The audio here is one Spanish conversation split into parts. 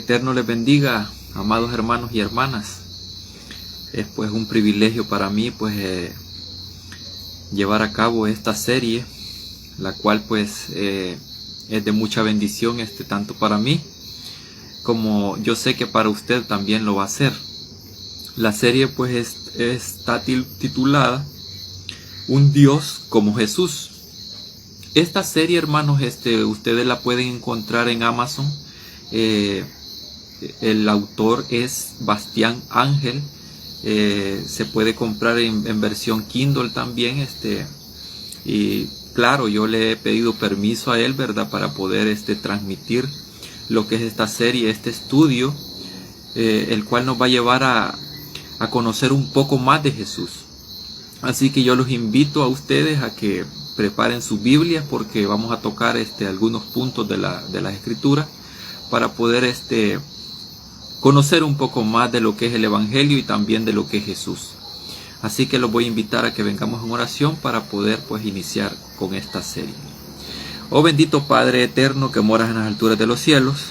Eterno les bendiga, amados hermanos y hermanas. Es pues un privilegio para mí llevar a cabo esta serie, la cual es de mucha bendición tanto para mí como yo sé que para usted también lo va a hacer. La serie está titulada Un Dios como Jesús. Esta serie, hermanos, ustedes la pueden encontrar en Amazon. El autor es Bastián Ángel. Se puede comprar en versión Kindle también. Y claro, yo le he pedido permiso a él, ¿verdad?, para poder transmitir lo que es esta serie, este estudio, el cual nos va a llevar a conocer un poco más de Jesús. Así que yo los invito a ustedes a que preparen sus Biblias, porque vamos a tocar algunos puntos de las Escrituras para poder conocer un poco más de lo que es el Evangelio y también de lo que es Jesús. Así que los voy a invitar a que vengamos en oración para poder iniciar con esta serie. Oh bendito Padre eterno que moras en las alturas de los cielos,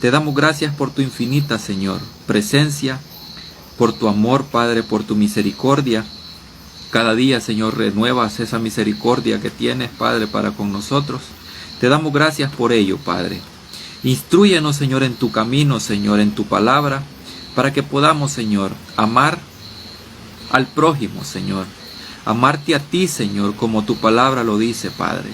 te damos gracias por tu infinita, Señor, presencia, por tu amor, Padre, por tu misericordia. Cada día, Señor, renuevas esa misericordia que tienes, Padre, para con nosotros. Te damos gracias por ello, Padre. Instrúyenos, Señor, en tu camino, Señor, en tu palabra, para que podamos, Señor, amar al prójimo, Señor. Amarte a ti, Señor, como tu palabra lo dice, Padre.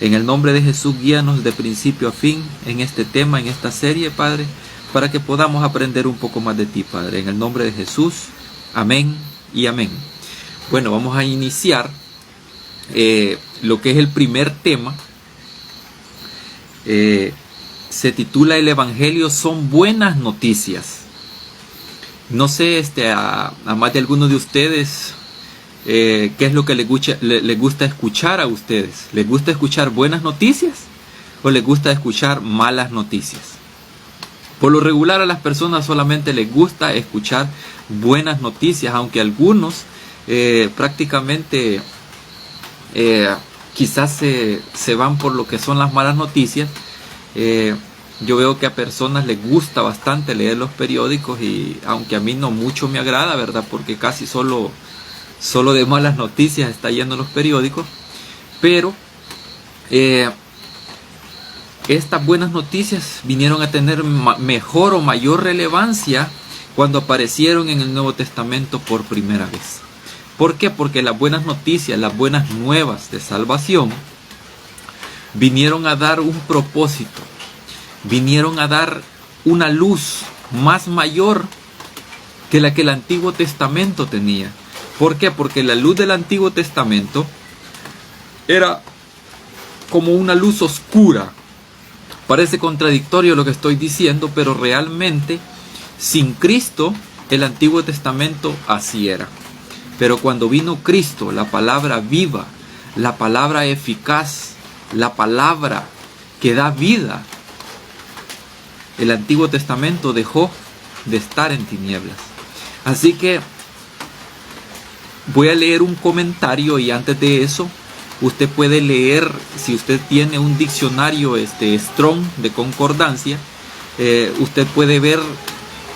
En el nombre de Jesús, guíanos de principio a fin en este tema, en esta serie, Padre, para que podamos aprender un poco más de ti, Padre. En el nombre de Jesús, amén y amén. Bueno, vamos a iniciar lo que es el primer tema. Se titula El Evangelio son buenas noticias. No sé a más de algunos de ustedes qué es lo que les gusta escuchar a ustedes. ¿Les gusta escuchar buenas noticias o les gusta escuchar malas noticias? Por lo regular a las personas solamente les gusta escuchar buenas noticias, aunque algunos prácticamente quizás se van por lo que son las malas noticias. Yo veo que a personas les gusta bastante leer los periódicos, y aunque a mí no mucho me agrada, ¿verdad?, porque casi solo de malas noticias está yendo los periódicos, pero estas buenas noticias vinieron a tener mejor o mayor relevancia cuando aparecieron en el Nuevo Testamento por primera vez. ¿Por qué? Porque las buenas noticias, las buenas nuevas de salvación vinieron a dar un propósito, vinieron a dar una luz más mayor que la que el Antiguo Testamento tenía. ¿Por qué? Porque la luz del Antiguo Testamento era como una luz oscura. Parece contradictorio lo que estoy diciendo, pero realmente sin Cristo el Antiguo Testamento así era. Pero cuando vino Cristo, la palabra viva, la palabra eficaz, la palabra que da vida, el Antiguo Testamento dejó de estar en tinieblas. Así que voy a leer un comentario, y antes de eso usted puede leer, si usted tiene un diccionario Strong de concordancia, usted puede ver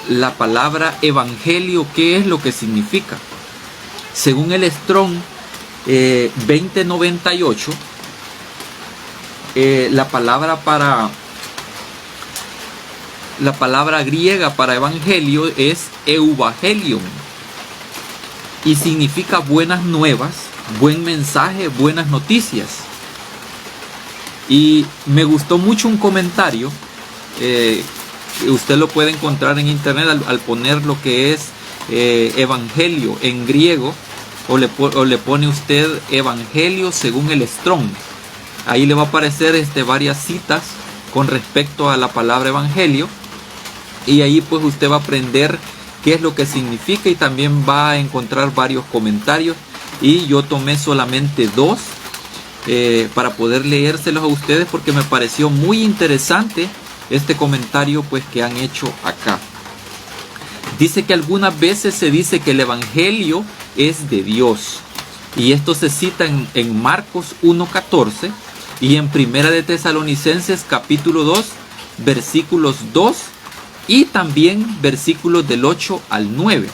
la palabra evangelio, qué es lo que significa. Según el Strong 2098, la palabra griega para evangelio es euvangelion, y significa buenas nuevas, buen mensaje, buenas noticias. Y me gustó mucho un comentario, usted lo puede encontrar en internet al poner lo que es evangelio en griego, o le pone usted evangelio según el Strong. Ahí le va a aparecer varias citas con respecto a la palabra evangelio, y ahí pues usted va a aprender qué es lo que significa, y también va a encontrar varios comentarios, y yo tomé solamente dos para poder leérselos a ustedes, porque me pareció muy interesante este comentario que han hecho acá. Dice que algunas veces se dice que el evangelio es de Dios, y esto se cita en Marcos 1:14 y en Primera de Tesalonicenses capítulo 2 versículos 2 y también versículos del 8 al 9.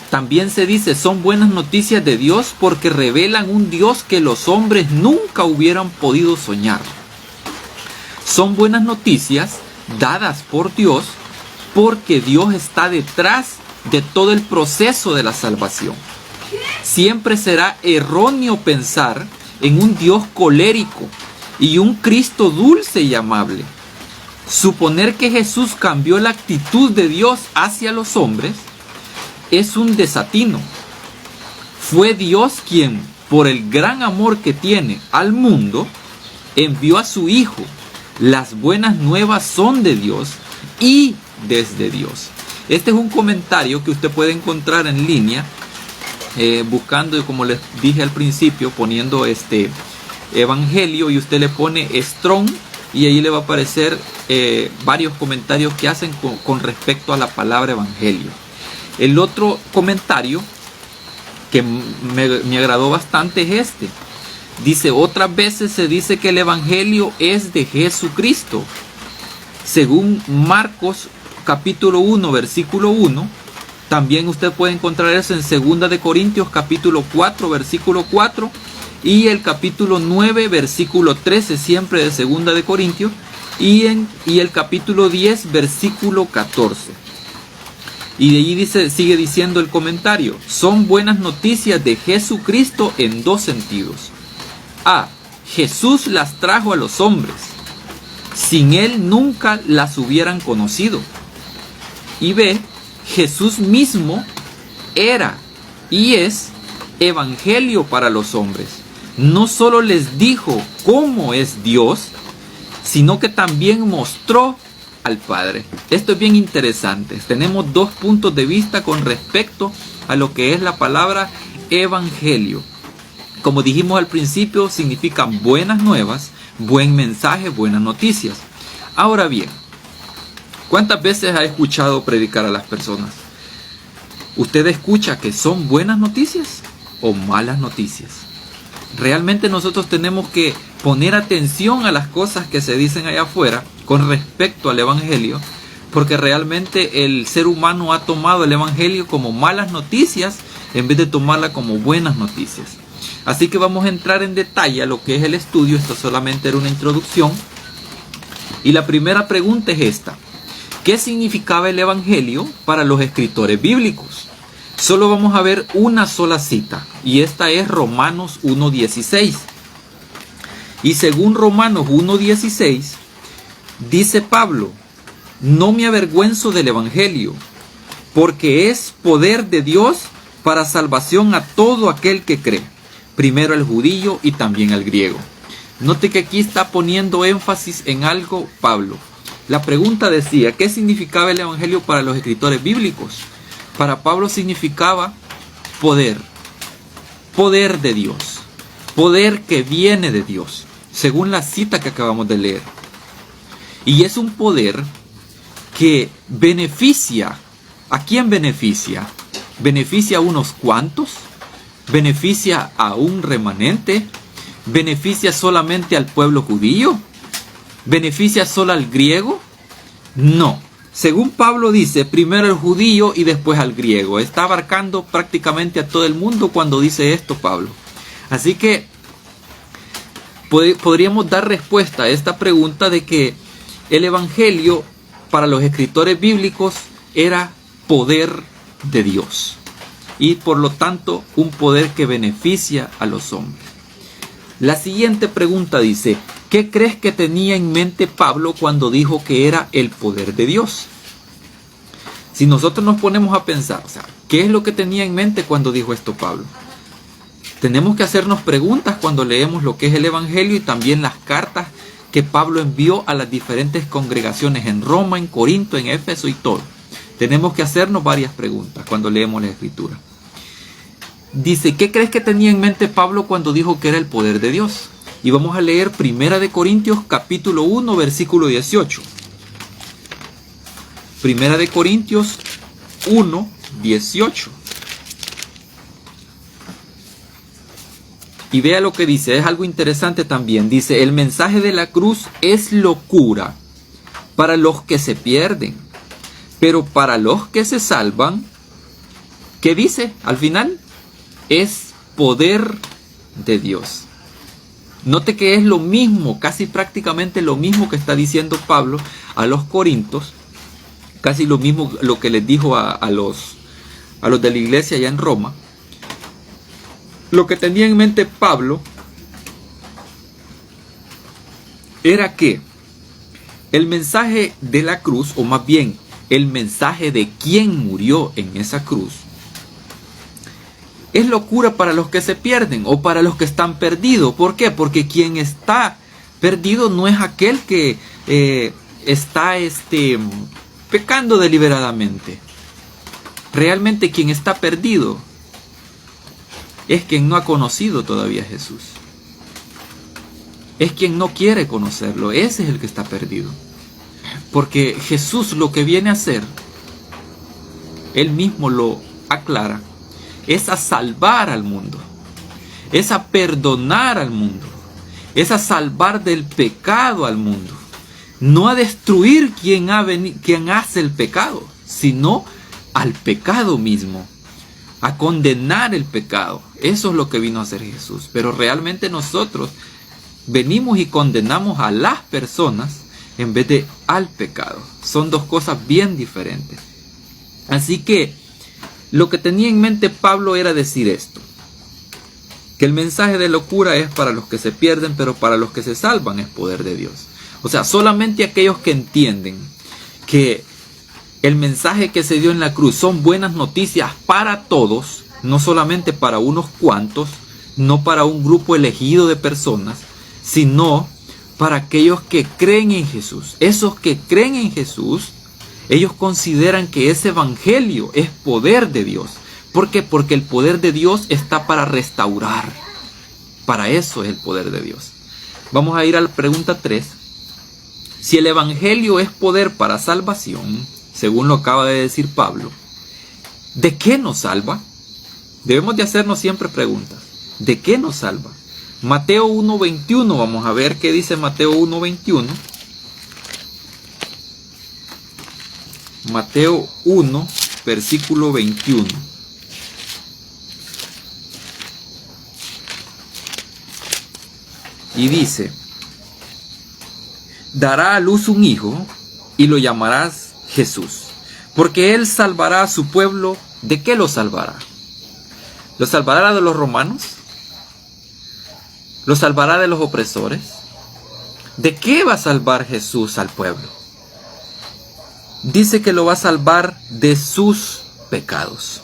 También se dice, son buenas noticias de Dios porque revelan un Dios que los hombres nunca hubieran podido soñar. Son buenas noticias dadas por Dios porque Dios está detrás de todo el proceso de la salvación. Siempre será erróneo pensar en un Dios colérico y un Cristo dulce y amable. Suponer que Jesús cambió la actitud de Dios hacia los hombres es un desatino. Fue Dios quien, por el gran amor que tiene al mundo, envió a su Hijo. Las buenas nuevas son de Dios y desde Dios. Este es un comentario que usted puede encontrar en línea, buscando, como les dije al principio, poniendo Evangelio, y usted le pone Strong y ahí le va a aparecer varios comentarios que hacen con respecto a la palabra Evangelio. El otro comentario que me agradó bastante es este. Dice, otras veces se dice que el Evangelio es de Jesucristo. Según Marcos capítulo 1, versículo 1, también usted puede encontrar eso en 2 de Corintios capítulo 4, versículo 4, y el capítulo 9, versículo 13, siempre de 2 de Corintios, y el capítulo 10, versículo 14. Y de allí sigue diciendo el comentario, son buenas noticias de Jesucristo en dos sentidos. A. Jesús las trajo a los hombres. Sin Él nunca las hubieran conocido. Y B. Jesús mismo era y es Evangelio para los hombres. No solo les dijo cómo es Dios, sino que también mostró al Padre. Esto es bien interesante. Tenemos dos puntos de vista con respecto a lo que es la palabra Evangelio. Como dijimos al principio, significa buenas nuevas, buen mensaje, buenas noticias. Ahora bien, ¿cuántas veces ha escuchado predicar a las personas? ¿Usted escucha que son buenas noticias o malas noticias? Realmente nosotros tenemos que poner atención a las cosas que se dicen allá afuera con respecto al Evangelio, porque realmente el ser humano ha tomado el Evangelio como malas noticias en vez de tomarla como buenas noticias. Así que vamos a entrar en detalle a lo que es el estudio. Esto solamente era una introducción. Y la primera pregunta es esta. ¿Qué significaba el Evangelio para los escritores bíblicos? Solo vamos a ver una sola cita, y esta es Romanos 1:16. Y según Romanos 1:16, dice Pablo, no me avergüenzo del Evangelio, porque es poder de Dios para salvación a todo aquel que cree, primero al judío y también al griego. Note que aquí está poniendo énfasis en algo Pablo. La pregunta decía, ¿qué significaba el Evangelio para los escritores bíblicos? Para Pablo significaba poder, poder de Dios, poder que viene de Dios, según la cita que acabamos de leer. Y es un poder que beneficia. ¿A quién beneficia? ¿Beneficia a unos cuantos? ¿Beneficia a un remanente? ¿Beneficia solamente al pueblo judío? ¿Beneficia solo al griego? No. Según Pablo dice, primero al judío y después al griego. Está abarcando prácticamente a todo el mundo cuando dice esto Pablo. Así que podríamos dar respuesta a esta pregunta de que el Evangelio para los escritores bíblicos era poder de Dios. Y por lo tanto un poder que beneficia a los hombres. La siguiente pregunta dice, ¿qué crees que tenía en mente Pablo cuando dijo que era el poder de Dios? Si nosotros nos ponemos a pensar, ¿qué es lo que tenía en mente cuando dijo esto Pablo? Tenemos que hacernos preguntas cuando leemos lo que es el Evangelio y también las cartas que Pablo envió a las diferentes congregaciones en Roma, en Corinto, en Éfeso y todo. Tenemos que hacernos varias preguntas cuando leemos la Escritura. Dice, ¿qué crees que tenía en mente Pablo cuando dijo que era el poder de Dios? Y vamos a leer 1 Corintios capítulo 1, versículo 18. 1 Corintios 1, 18. Y vea lo que dice, es algo interesante también. Dice, el mensaje de la cruz es locura para los que se pierden. Pero para los que se salvan, ¿qué dice al final? Es poder de Dios. Note que es lo mismo, casi prácticamente lo mismo que está diciendo Pablo a los corintios, casi lo mismo lo que les dijo a los de la iglesia allá en Roma. Lo que tenía en mente Pablo era que el mensaje de la cruz, o más bien el mensaje de quien murió en esa cruz, es locura para los que se pierden o para los que están perdidos. ¿Por qué? Porque quien está perdido no es aquel que está pecando deliberadamente. Realmente quien está perdido es quien no ha conocido todavía a Jesús. Es quien no quiere conocerlo. Ese es el que está perdido. Porque Jesús lo que viene a hacer, Él mismo lo aclara, es a salvar al mundo, es a perdonar al mundo, es a salvar del pecado al mundo, no a destruir quien hace el pecado, sino al pecado mismo, a condenar el pecado. Eso es lo que vino a hacer Jesús. Pero realmente nosotros venimos y condenamos a las personas en vez de al pecado. Son dos cosas bien diferentes. Así que lo que tenía en mente Pablo era decir esto: que el mensaje de locura es para los que se pierden, pero para los que se salvan es poder de Dios. O sea, solamente aquellos que entienden que el mensaje que se dio en la cruz son buenas noticias para todos, no solamente para unos cuantos, no para un grupo elegido de personas, sino para aquellos que creen en Jesús. Esos que creen en Jesús, ellos consideran que ese evangelio es poder de Dios. ¿Por qué? Porque el poder de Dios está para restaurar. Para eso es el poder de Dios. Vamos a ir a la pregunta 3. Si el evangelio es poder para salvación, según lo acaba de decir Pablo, ¿de qué nos salva? Debemos de hacernos siempre preguntas. ¿De qué nos salva? Mateo 1:21, vamos a ver qué dice Mateo 1:21. Mateo 1, versículo 21. Y dice: dará a luz un hijo y lo llamarás Jesús, porque él salvará a su pueblo. ¿De qué lo salvará? ¿Lo salvará de los romanos? ¿Lo salvará de los opresores? ¿De qué va a salvar Jesús al pueblo? Dice que lo va a salvar de sus pecados.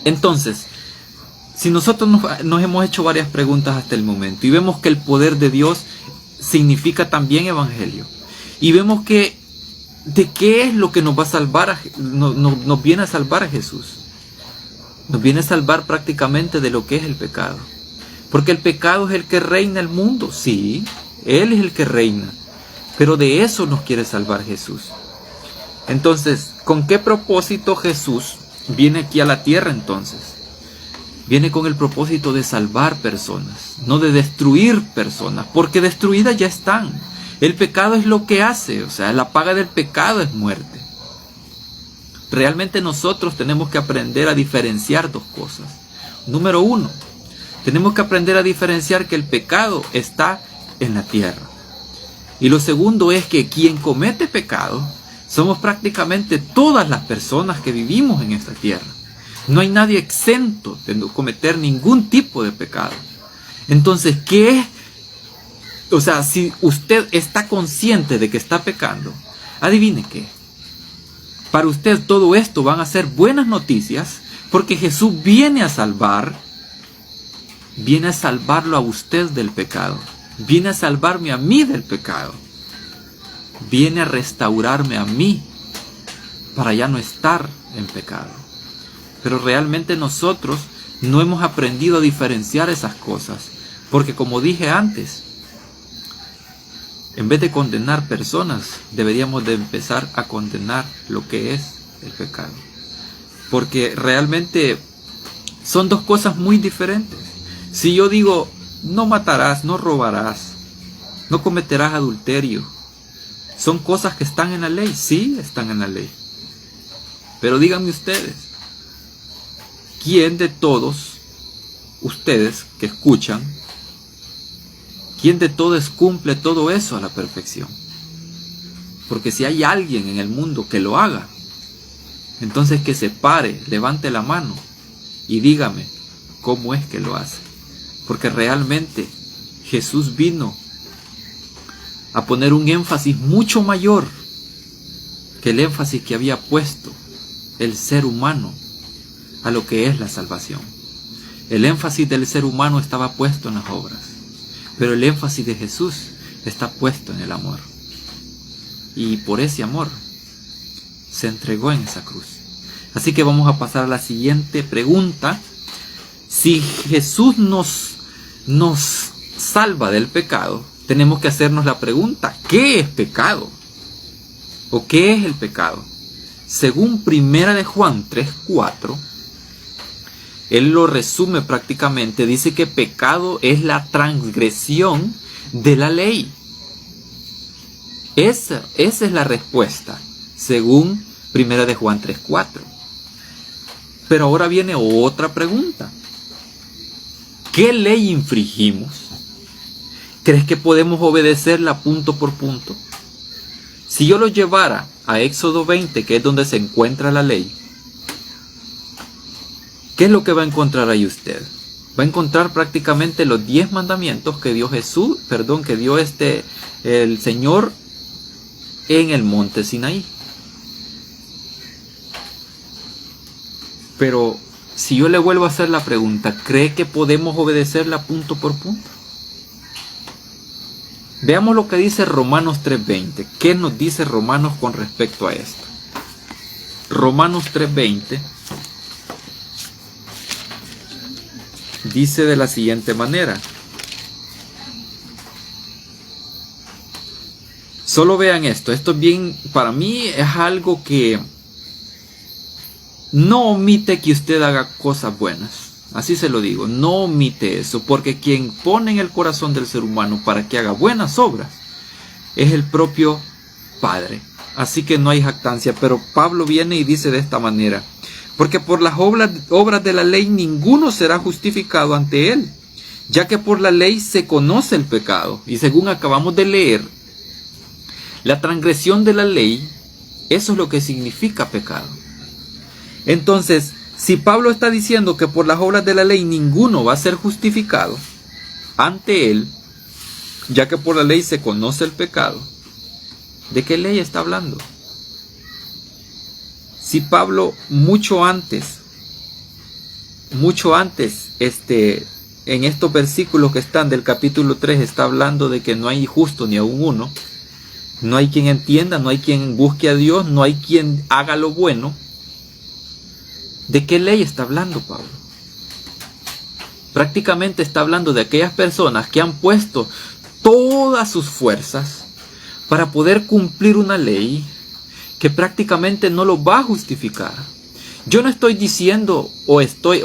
Entonces, si nosotros nos hemos hecho varias preguntas hasta el momento y vemos que el poder de Dios significa también evangelio, y vemos que ¿de qué es lo que nos va a salvar? Nos viene a salvar a Jesús. Nos viene a salvar prácticamente de lo que es el pecado. Porque el pecado es el que reina el mundo. Sí, Él es el que reina. Pero de eso nos quiere salvar Jesús. Entonces, ¿con qué propósito Jesús viene aquí a la tierra entonces? Viene con el propósito de salvar personas, no de destruir personas, porque destruidas ya están. El pecado es lo que hace, o sea, la paga del pecado es muerte. Realmente nosotros tenemos que aprender a diferenciar dos cosas. Número uno, tenemos que aprender a diferenciar que el pecado está en la tierra. Y lo segundo es que quien comete pecado somos prácticamente todas las personas que vivimos en esta tierra. No hay nadie exento de no cometer ningún tipo de pecado. Entonces, ¿qué es? O sea, si usted está consciente de que está pecando, adivine qué. Para usted todo esto van a ser buenas noticias, porque Jesús viene a salvarlo a usted del pecado. Viene a salvarme a mí del pecado. Viene a restaurarme a mí para ya no estar en pecado. Pero realmente nosotros no hemos aprendido a diferenciar esas cosas, porque como dije antes, en vez de condenar personas, deberíamos de empezar a condenar lo que es el pecado. Porque realmente son dos cosas muy diferentes. Si yo digo, no matarás, no robarás, no cometerás adulterio, ¿Son cosas que están en la ley? Sí, están en la ley. Pero díganme ustedes, ¿quién de todos ustedes que escuchan, quién de todos cumple todo eso a la perfección? Porque si hay alguien en el mundo que lo haga, entonces que se pare, levante la mano y dígame cómo es que lo hace. Porque realmente Jesús vino a poner un énfasis mucho mayor que el énfasis que había puesto el ser humano a lo que es la salvación. El énfasis del ser humano estaba puesto en las obras, pero el énfasis de Jesús está puesto en el amor. Y por ese amor se entregó en esa cruz. Así que vamos a pasar a la siguiente pregunta. Si Jesús nos salva del pecado, tenemos que hacernos la pregunta, ¿qué es pecado? ¿O qué es el pecado? Según 1 de Juan 3:4, él lo resume prácticamente, dice que pecado es la transgresión de la ley. Esa es la respuesta, según 1 de Juan 3:4. Pero ahora viene otra pregunta. ¿Qué ley infringimos? ¿Crees que podemos obedecerla punto por punto? Si yo lo llevara a Éxodo 20, que es donde se encuentra la ley, ¿qué es lo que va a encontrar ahí usted? Va a encontrar prácticamente los 10 mandamientos que dio el Señor en el monte Sinaí. Pero si yo le vuelvo a hacer la pregunta, ¿cree que podemos obedecerla punto por punto? Veamos lo que dice Romanos 3:20. ¿Qué nos dice Romanos con respecto a esto? Romanos 3:20 dice de la siguiente manera. Solo vean esto. Esto es bien, para mí es algo que no omite que usted haga cosas buenas. Así se lo digo, no omite eso, porque quien pone en el corazón del ser humano para que haga buenas obras es el propio Padre. Así que no hay jactancia, pero Pablo viene y dice de esta manera: porque por las obras de la ley ninguno será justificado ante él, ya que por la ley se conoce el pecado. Y según acabamos de leer, la transgresión de la ley, eso es lo que significa pecado. Entonces, si Pablo está diciendo que por las obras de la ley ninguno va a ser justificado ante él, ya que por la ley se conoce el pecado, ¿de qué ley está hablando? Si Pablo mucho antes, en estos versículos que están del capítulo 3, está hablando de que no hay justo ni aun uno, no hay quien entienda, no hay quien busque a Dios, no hay quien haga lo bueno. ¿De qué ley está hablando Pablo? Prácticamente está hablando de aquellas personas que han puesto todas sus fuerzas para poder cumplir una ley que prácticamente no lo va a justificar. Yo no estoy diciendo estoy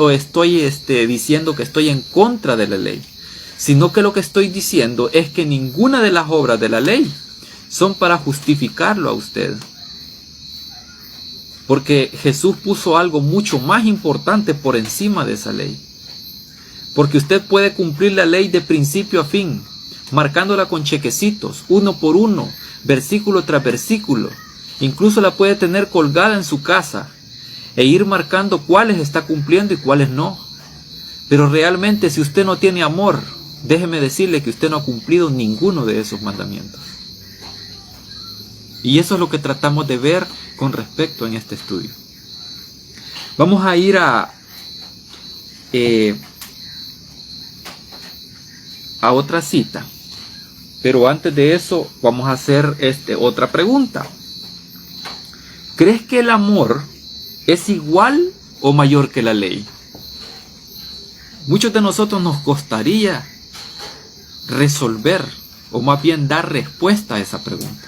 diciendo que estoy en contra de la ley, sino que lo que estoy diciendo es que ninguna de las obras de la ley son para justificarlo a usted. Porque Jesús puso algo mucho más importante por encima de esa ley. Porque usted puede cumplir la ley de principio a fin, marcándola con chequecitos, uno por uno, versículo tras versículo. Incluso la puede tener colgada en su casa e ir marcando cuáles está cumpliendo y cuáles no. Pero realmente, si usted no tiene amor, déjeme decirle que usted no ha cumplido ninguno de esos mandamientos. Y eso es lo que tratamos de ver con respecto en este estudio. Vamos a ir a otra cita. Pero antes de eso vamos a hacer otra pregunta. ¿Crees que el amor es igual o mayor que la ley? Muchos de nosotros nos costaría resolver, o más bien dar respuesta a esa pregunta.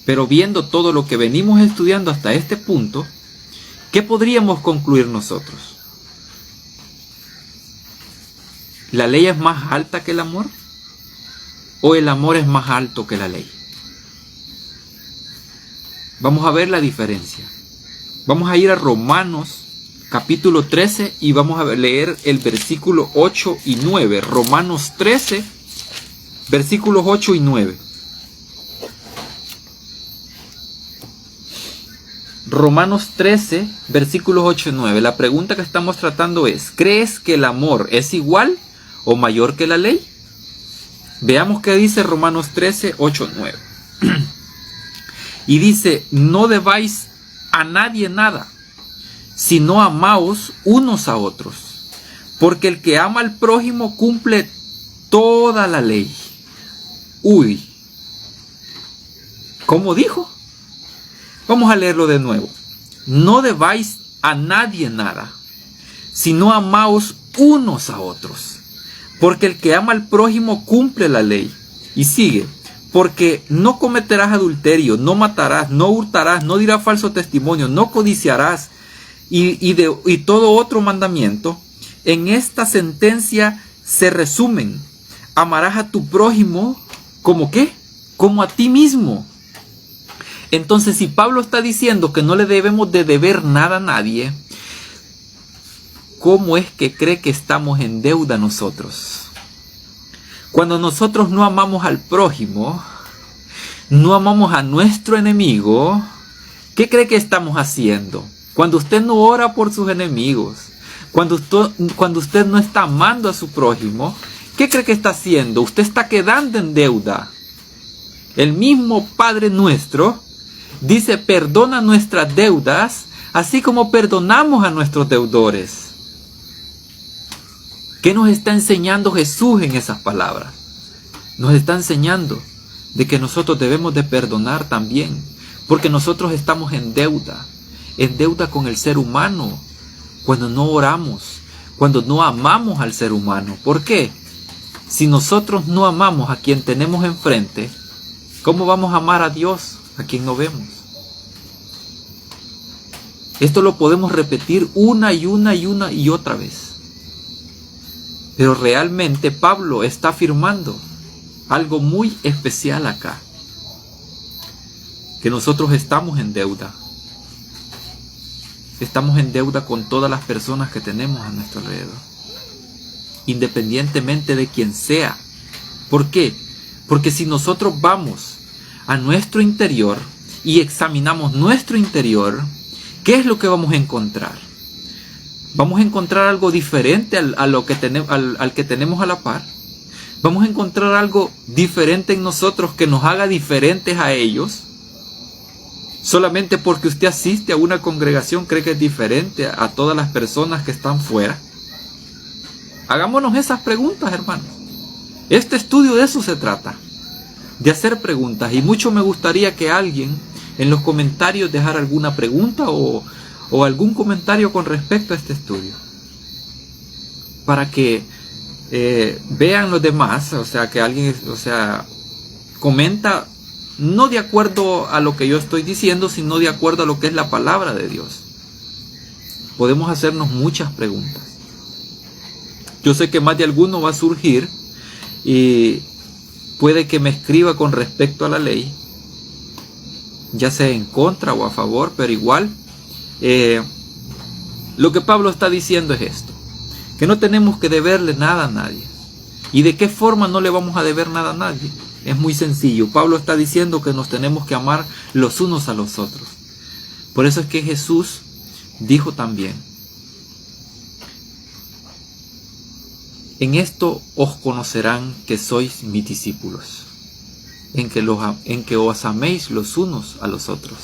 Pero viendo todo lo que venimos estudiando hasta este punto, ¿qué podríamos concluir nosotros? ¿La ley es más alta que el amor? ¿O el amor es más alto que la ley? Vamos a ver la diferencia. Vamos a ir a Romanos capítulo 13 y vamos a leer el versículo 8 y 9. Romanos 13, versículos 8 y 9. Romanos 13, versículos 8 y 9. La pregunta que estamos tratando es: ¿crees que el amor es igual o mayor que la ley? Veamos qué dice Romanos 13, 8 y 9. Y dice: no debáis a nadie nada, sino amaos unos a otros, porque el que ama al prójimo cumple toda la ley. Uy, ¿cómo dijo? Vamos a leerlo de nuevo. No debáis a nadie nada, sino amaos unos a otros, porque el que ama al prójimo cumple la ley. Y sigue: porque no cometerás adulterio, no matarás, no hurtarás, no dirás falso testimonio, no codiciarás, y todo otro mandamiento. En esta sentencia se resumen: amarás a tu prójimo como ¿qué? Como a ti mismo. Entonces, si Pablo está diciendo que no le debemos de deber nada a nadie, ¿cómo es que cree que estamos en deuda nosotros? Cuando nosotros no amamos al prójimo, no amamos a nuestro enemigo, ¿qué cree que estamos haciendo? Cuando usted no ora por sus enemigos, cuando usted no está amando a su prójimo, ¿qué cree que está haciendo? Usted está quedando en deuda. El mismo Padre nuestro dice: perdona nuestras deudas, así como perdonamos a nuestros deudores. ¿Qué nos está enseñando Jesús en esas palabras? Nos está enseñando de que nosotros debemos de perdonar también, porque nosotros estamos en deuda con el ser humano, cuando no oramos, cuando no amamos al ser humano. ¿Por qué? Si nosotros no amamos a quien tenemos enfrente, ¿cómo vamos a amar a Dios, a quien no vemos? Esto lo podemos repetir una y otra vez. Pero realmente Pablo está afirmando algo muy especial acá: que nosotros estamos en deuda. Estamos en deuda con todas las personas que tenemos a nuestro alrededor, independientemente de quien sea. ¿Por qué? Porque si nosotros vamos a nuestro interior y examinamos nuestro interior, ¿qué es lo que vamos a encontrar? Vamos a encontrar algo diferente al que tenemos a la par. Vamos a encontrar algo diferente en nosotros que nos haga diferentes a ellos. Solamente porque usted asiste a una congregación, cree que es diferente a todas las personas que están fuera. Hagámonos esas preguntas, hermanos. Este estudio de eso se trata, de hacer preguntas. Y mucho me gustaría que alguien en los comentarios dejara alguna pregunta o algún comentario con respecto a este estudio, para que vean los demás. O sea, que alguien comenta no de acuerdo a lo que yo estoy diciendo, sino de acuerdo a lo que es la palabra de Dios. Podemos hacernos muchas preguntas. Yo sé que más de alguno va a surgir y puede que me escriba con respecto a la ley, ya sea en contra o a favor, pero igual lo que Pablo está diciendo es esto: que no tenemos que deberle nada a nadie. ¿Y de qué forma no le vamos a deber nada a nadie? Es muy sencillo. Pablo está diciendo que nos tenemos que amar los unos a los otros. Por eso es que Jesús dijo también: en esto os conocerán que sois mis discípulos, en que os améis los unos a los otros.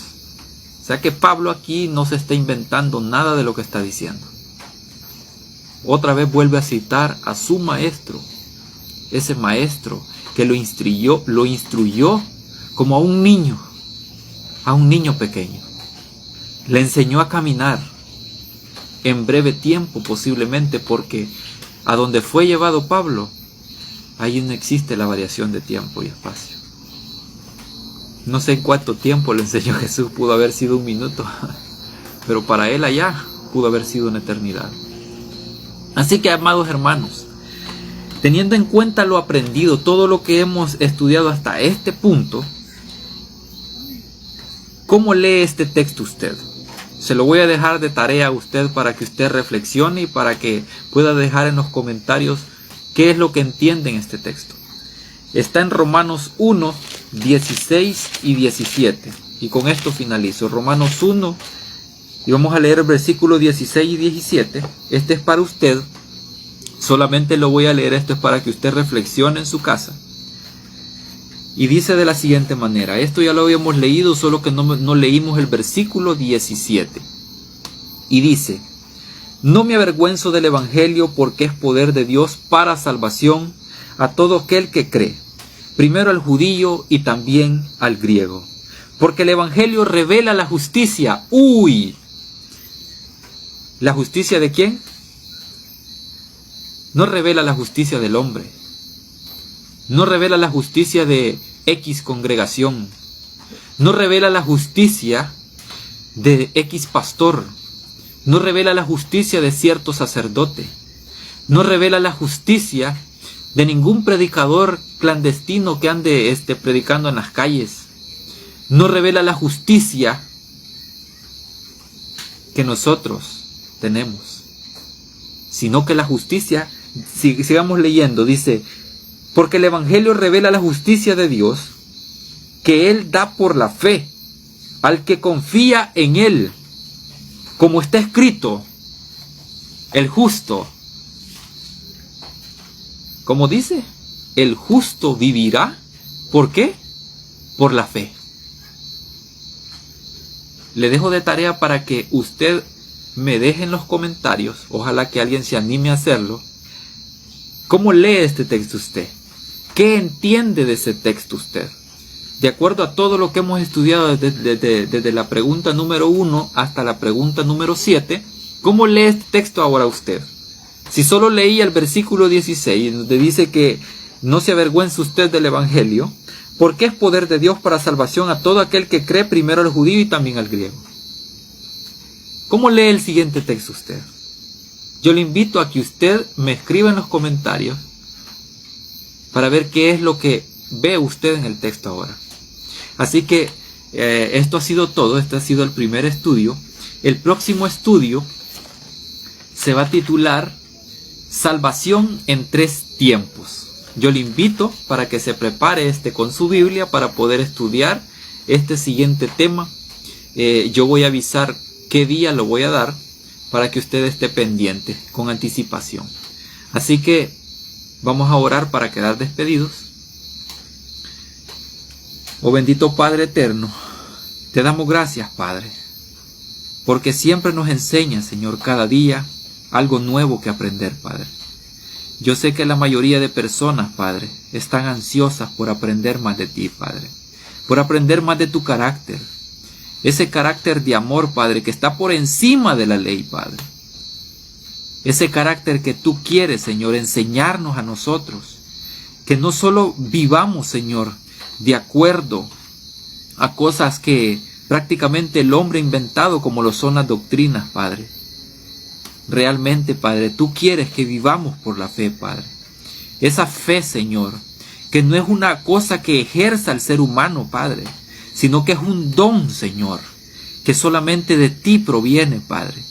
O sea que Pablo aquí no se está inventando nada de lo que está diciendo. Otra vez vuelve a citar a su maestro, ese maestro que lo instruyó como a un niño pequeño. Le enseñó a caminar en breve tiempo posiblemente, porque a donde fue llevado Pablo, ahí no existe la variación de tiempo y espacio. No sé en cuánto tiempo le enseñó Jesús, pudo haber sido un minuto, pero para él allá pudo haber sido una eternidad. Así que, amados hermanos, teniendo en cuenta lo aprendido, todo lo que hemos estudiado hasta este punto, ¿Cómo lee este texto usted? Se lo voy a dejar de tarea a usted para que usted reflexione y para que pueda dejar en los comentarios qué es lo que entiende en este texto. Está en Romanos 1, 16 y 17. Y con esto finalizo. Romanos 1, y vamos a leer el versículo 16 y 17. Este es para usted. Solamente lo voy a leer. Esto es para que usted reflexione en su casa. Y dice de la siguiente manera. Esto ya lo habíamos leído, solo que no leímos el versículo 17. Y dice: no me avergüenzo del Evangelio, porque es poder de Dios para salvación a todo aquel que cree, primero al judío y también al griego. Porque el Evangelio revela la justicia. ¡Uy! ¿La justicia de quién? No revela la justicia del hombre. No revela la justicia de X congregación. No revela la justicia de X pastor. No revela la justicia de cierto sacerdote. No revela la justicia de ningún predicador clandestino que ande predicando en las calles. No revela la justicia que nosotros tenemos, sino que la justicia, sigamos leyendo, dice: porque el Evangelio revela la justicia de Dios, que Él da por la fe al que confía en Él. Como está escrito, el justo, como dice, el justo vivirá. ¿Por qué? Por la fe. Le dejo de tarea para que usted me deje en los comentarios, ojalá que alguien se anime a hacerlo. ¿Cómo lee este texto usted? ¿Qué entiende de ese texto usted? De acuerdo a todo lo que hemos estudiado desde la pregunta número 1 hasta la pregunta número 7, ¿cómo lee este texto ahora usted? Si solo leía el versículo 16, donde dice que no se avergüence usted del Evangelio, porque es poder de Dios para salvación a todo aquel que cree, primero al judío y también al griego. ¿Cómo lee el siguiente texto usted? Yo le invito a que usted me escriba en los comentarios para ver qué es lo que ve usted en el texto ahora. Así que esto ha sido todo. Este ha sido el primer estudio. El próximo estudio se va a titular Salvación en 3 tiempos. Yo le invito para que se prepare con su Biblia para poder estudiar este siguiente tema. Yo voy a avisar qué día lo voy a dar para que usted esté pendiente con anticipación. Así que vamos a orar para quedar despedidos. Oh bendito Padre eterno, te damos gracias, Padre, porque siempre nos enseñas, Señor, cada día algo nuevo que aprender, Padre. Yo sé que la mayoría de personas, Padre, están ansiosas por aprender más de ti, Padre, por aprender más de tu carácter, ese carácter de amor, Padre, que está por encima de la ley, Padre. Ese carácter que tú quieres, Señor, enseñarnos a nosotros, que no solo vivamos, Señor, de acuerdo a cosas que prácticamente el hombre ha inventado, como lo son las doctrinas, Padre. Realmente, Padre, tú quieres que vivamos por la fe, Padre. Esa fe, Señor, que no es una cosa que ejerza el ser humano, Padre, sino que es un don, Señor, que solamente de ti proviene, Padre.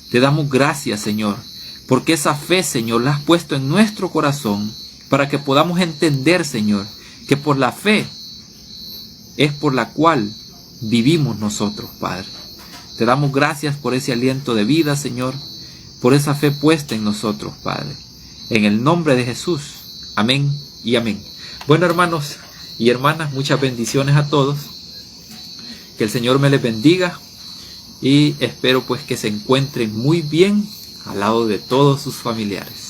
Te damos gracias, Señor, porque esa fe, Señor, la has puesto en nuestro corazón para que podamos entender, Señor, que por la fe es por la cual vivimos nosotros, Padre. Te damos gracias por ese aliento de vida, Señor, por esa fe puesta en nosotros, Padre. En el nombre de Jesús. Amén y amén. Bueno, hermanos y hermanas, muchas bendiciones a todos. Que el Señor me les bendiga y espero pues que se encuentren muy bien al lado de todos sus familiares.